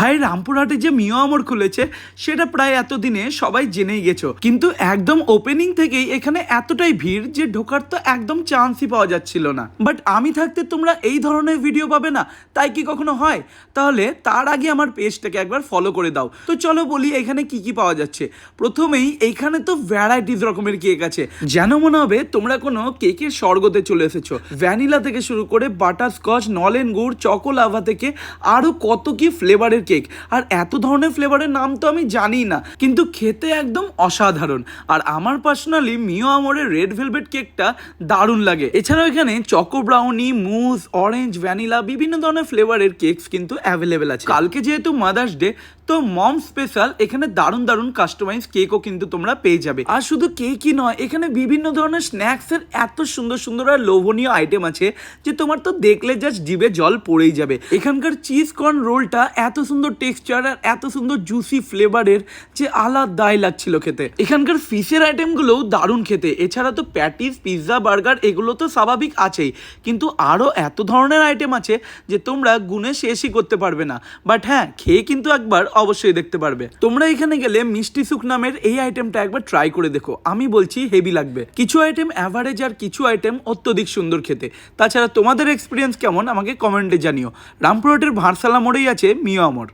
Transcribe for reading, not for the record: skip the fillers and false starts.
ভাই রামপুরহাটে যে মিও আমর খুলেছে সেটা প্রায় এতদিনে সবাই জেনেই গেছো, কিন্তু একদম ওপেনিং থেকেই এখানে এতটাই ভিড় যে ঢোকার তো একদম চান্সই পাওয়া যাচ্ছিল না। বাট আমি থাকতে তোমরা এই ধরনের ভিডিও পাবে না, তাই কি কখনো হয়? তাহলে তার আগে আমার পেজটাকে একবার ফলো করে দাও। তো চলো বলি এখানে কি কি পাওয়া যাচ্ছে। প্রথমেই এইখানে তো ভ্যারাইটিস রকমের কেক আছে, যেন মনে হবে তোমরা কোনো কেকের স্বর্গতে চলে এসেছো। ভ্যানিলা থেকে শুরু করে বাটারস্কচ, নলেন গুড়, চকোলাভা থেকে আরো কত কি ফ্লেভারের কেক। আর এত ধরনের ফ্লেভারের নাম তো আমি জানি না, কিন্তু খেতে একদম অসাধারণ। আর আমার পার্সোনালি মিও আমরের রেড ভেলভেট কেকটা দারুণ লাগে। এছাড়াও এখানে চকো ব্রাউনি, মুজ, অরেঞ্জ, ভ্যানিলা বিভিন্ন ধরনের ফ্লেভারের কেকস কিন্তু অ্যাভেলেবেল আছে। কালকে যেহেতু মাদার্স ডে, তো মম স্পেশাল এখানে দারুণ দারুণ কাস্টমাইজ কেকও কিন্তু তোমরা পেয়ে যাবে। আর শুধু কেকই নয়, এখানে বিভিন্ন ধরনের স্ন্যাক্সের এত সুন্দর সুন্দর আর লোভনীয় আইটেম আছে যে তোমার তো দেখলে জাস্ট জিভে জল পড়েই যাবে। এখানকার চিজ কর্ন রোলটা এত সুন্দর টেক্সচার আর এত সুন্দর জুসি ফ্লেভারের যে আলাদাই লাগছিল খেতে। এখানকার ফিশের আইটেমগুলোও দারুণ খেতে। এছাড়া তো প্যাটিস, পিৎজা, বার্গার এগুলো তো স্বাভাবিক আছেই, কিন্তু আরও এত ধরনের আইটেম আছে যে তোমরা গুণে শেষই করতে পারবে না। বাট হ্যাঁ, খেয়ে কিন্তু একবার অবশ্যই দেখতে পারবে। তোমরা এখানে গেলে মিষ্টি সুখ নামের এই আইটেমটা একবার ট্রাই করে দেখো, আমি বলছি হেভি লাগবে। কিছু আইটেম অ্যাভারেজ আর কিছু আইটেম অত্যধিক সুন্দর খেতে। তাছাড়া তোমাদের এক্সপিরিয়েন্স কেমন আমাকে কমেন্টে জানিও। রামপুরহাটের ভারসালা মোড়েই আছে মিও আমর।